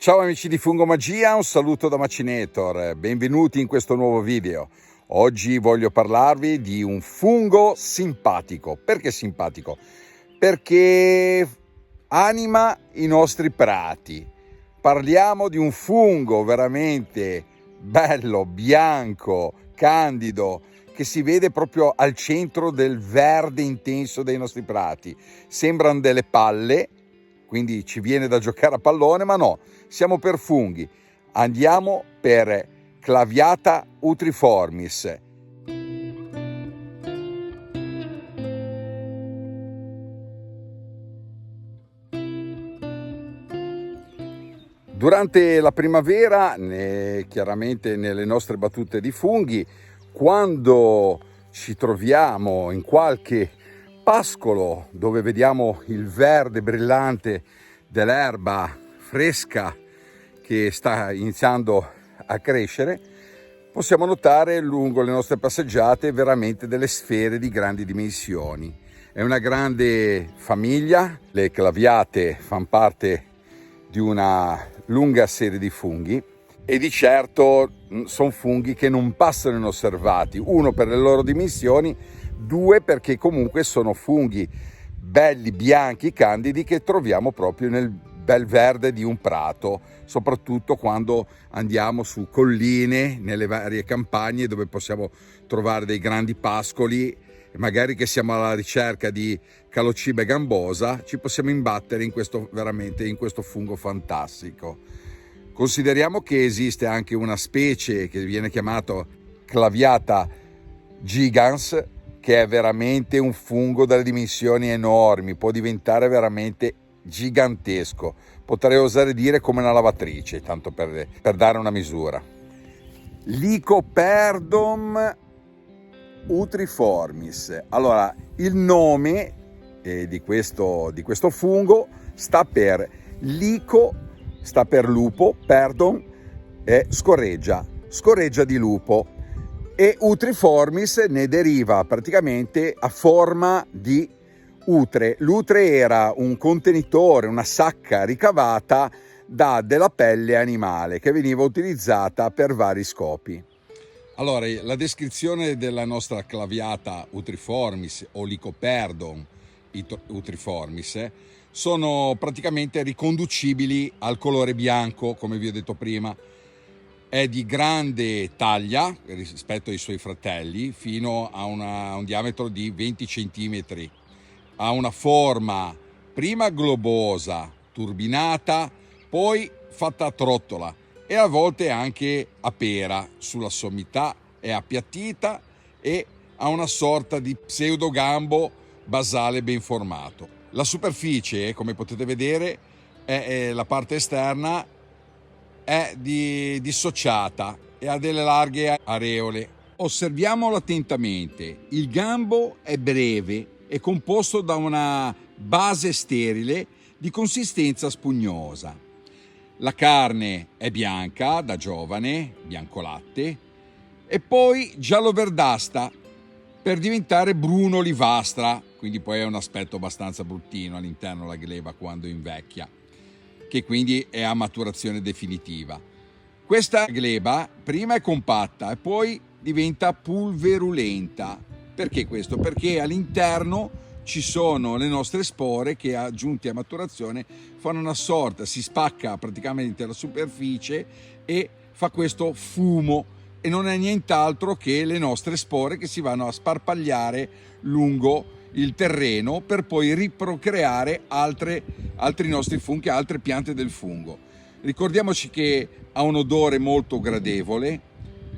Ciao amici di Fungomagia, un saluto da Macinator, benvenuti in questo nuovo video. Oggi voglio parlarvi di un fungo simpatico. Perché simpatico? Perché anima i nostri prati. Parliamo di un fungo veramente bello, bianco, candido, che si vede proprio al centro del verde intenso dei nostri prati. Sembrano delle palle, quindi ci viene da giocare a pallone, ma no, siamo per funghi. Andiamo per Claviata utriformis. Durante la primavera, chiaramente nelle nostre battute di funghi, quando ci troviamo in qualche pascolo dove vediamo il verde brillante dell'erba fresca che sta iniziando a crescere, possiamo notare lungo le nostre passeggiate veramente delle sfere di grandi dimensioni. È una grande famiglia, le claviate fanno parte di una lunga serie di funghi e di certo sono funghi che non passano inosservati, uno per le loro dimensioni, due perché comunque sono funghi belli, bianchi, candidi che troviamo proprio nel bel verde di un prato, soprattutto quando andiamo su colline, nelle varie campagne dove possiamo trovare dei grandi pascoli, magari che siamo alla ricerca di Calocibe gambosa, ci possiamo imbattere in questo fungo fantastico. Consideriamo che esiste anche una specie che viene chiamata Claviata gigans, che è veramente un fungo dalle dimensioni enormi, può diventare veramente gigantesco, potrei osare dire come una lavatrice, tanto per dare una misura. Lycoperdon utriformis. Allora, il nome di questo fungo sta per lico, sta per lupo, perdon, scorreggia di lupo, e utriformis ne deriva praticamente a forma di utre. L'utre era un contenitore, una sacca ricavata della pelle animale che veniva utilizzata per vari scopi. Allora, la descrizione della nostra Claviata utriformis o Lycoperdon utriformis sono praticamente riconducibili al colore bianco, come vi ho detto prima. È di grande taglia rispetto ai suoi fratelli, fino a un diametro di 20 cm. Ha una forma prima globosa, turbinata, poi fatta a trottola e a volte anche a pera. Sulla sommità è appiattita e ha una sorta di pseudogambo basale ben formato. La superficie, come potete vedere, è la parte esterna è dissociata e ha delle larghe areole. Osserviamolo attentamente. Il gambo è breve e composto da una base sterile di consistenza spugnosa. La carne è bianca da giovane, biancolatte, e poi giallo-verdasta per diventare bruno-olivastra, quindi poi ha un aspetto abbastanza bruttino all'interno la gleba quando invecchia, che quindi è a maturazione definitiva. Questa gleba prima è compatta e poi diventa pulverulenta. Perché questo? Perché all'interno ci sono le nostre spore che, aggiunte a maturazione, fanno una sorta, si spacca praticamente la superficie e fa questo fumo, e non è nient'altro che le nostre spore che si vanno a sparpagliare lungo il terreno per poi riprocreare altri nostri funghi, altre piante del fungo. Ricordiamoci che ha un odore molto gradevole,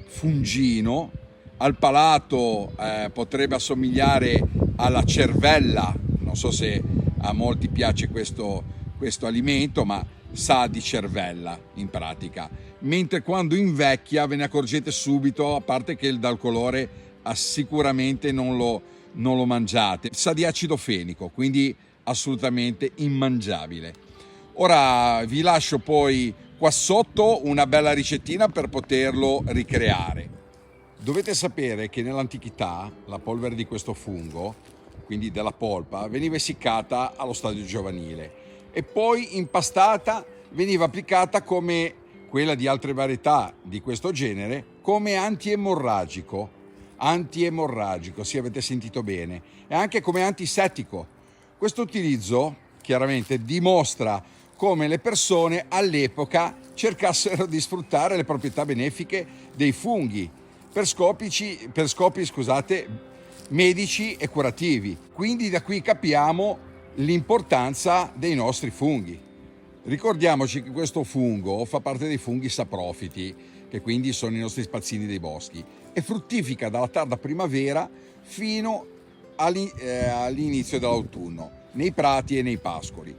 fungino, al palato potrebbe assomigliare alla cervella, non so se a molti piace questo alimento, ma sa di cervella in pratica, mentre quando invecchia ve ne accorgete subito, a parte che dal colore sicuramente non lo mangiate, sa di acido fenico, quindi assolutamente immangiabile. Ora vi lascio poi qua sotto una bella ricettina per poterlo ricreare. Dovete sapere che nell'antichità la polvere di questo fungo, quindi della polpa, veniva essiccata allo stadio giovanile e poi impastata veniva applicata come quella di altre varietà di questo genere, come antiemorragico, sì, avete sentito bene, e anche come antisettico. Questo utilizzo chiaramente dimostra come le persone all'epoca cercassero di sfruttare le proprietà benefiche dei funghi per scopi, medici e curativi. Quindi da qui capiamo l'importanza dei nostri funghi. Ricordiamoci che questo fungo fa parte dei funghi saprofiti, che quindi sono i nostri spazzini dei boschi, e fruttifica dalla tarda primavera fino all'inizio dell'autunno, nei prati e nei pascoli.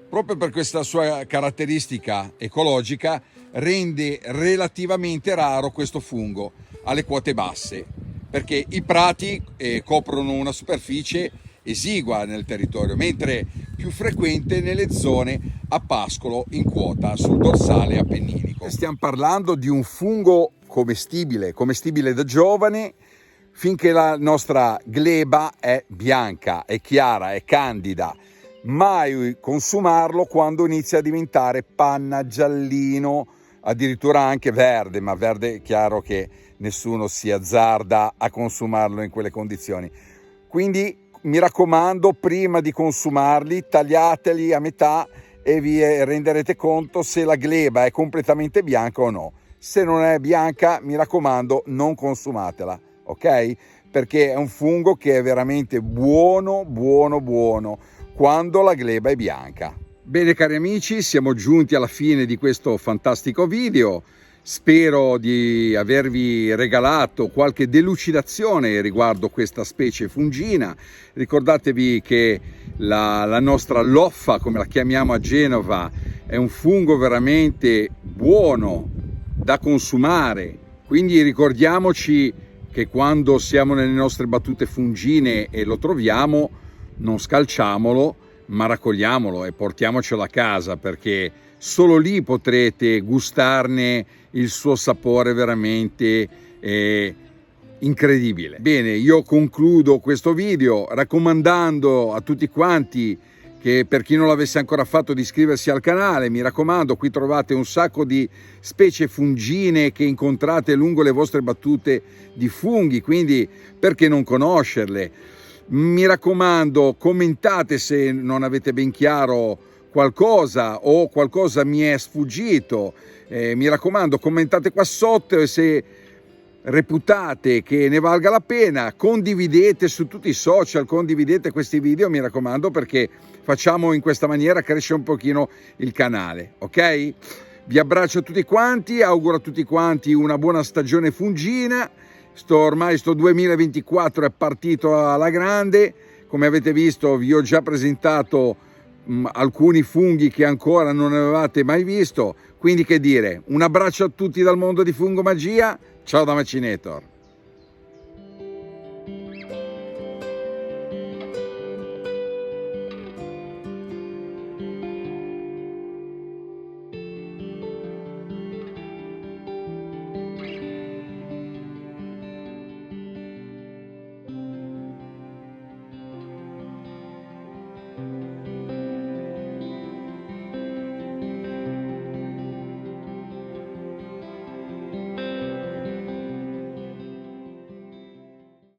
Proprio per questa sua caratteristica ecologica rende relativamente raro questo fungo alle quote basse, perché i prati coprono una superficie esigua nel territorio, mentre più frequente nelle zone a pascolo in quota sul dorsale appenninico. Stiamo parlando di un fungo commestibile da giovane, finché la nostra gleba è bianca, è chiara, è candida. Mai consumarlo quando inizia a diventare panna, giallino, addirittura anche verde, ma verde è chiaro che nessuno si azzarda a consumarlo in quelle condizioni. Quindi mi raccomando, prima di consumarli, tagliateli a metà e vi renderete conto se la gleba è completamente bianca o no. Se non è bianca, mi raccomando, non consumatela, ok? Perché è un fungo che è veramente buono quando la gleba è bianca. Bene cari amici, siamo giunti alla fine di questo fantastico video. Spero di avervi regalato qualche delucidazione riguardo questa specie fungina. Ricordatevi che la nostra loffa, come la chiamiamo a Genova, è un fungo veramente buono da consumare. Quindi ricordiamoci che quando siamo nelle nostre battute fungine e lo troviamo, non scalciamolo, ma raccogliamolo e portiamocelo a casa, perché solo lì potrete gustarne il suo sapore veramente incredibile. Bene, io concludo questo video raccomandando a tutti quanti che, per chi non l'avesse ancora fatto, di iscriversi al canale. Mi raccomando, qui trovate un sacco di specie fungine che incontrate lungo le vostre battute di funghi, quindi perché non conoscerle? Mi raccomando, commentate se non avete ben chiaro qualcosa o qualcosa mi è sfuggito. Mi raccomando, commentate qua sotto, e se reputate che ne valga la pena, condividete su tutti i social, condividete questi video, mi raccomando, perché facciamo in questa maniera crescere un pochino il canale, ok? Vi abbraccio a tutti quanti, auguro a tutti quanti una buona stagione fungina. Ormai sto 2024 è partito alla grande. Come avete visto, vi ho già presentato alcuni funghi che ancora non avevate mai visto. Quindi che dire, un abbraccio a tutti dal mondo di Fungomagia. Ciao da Macinator.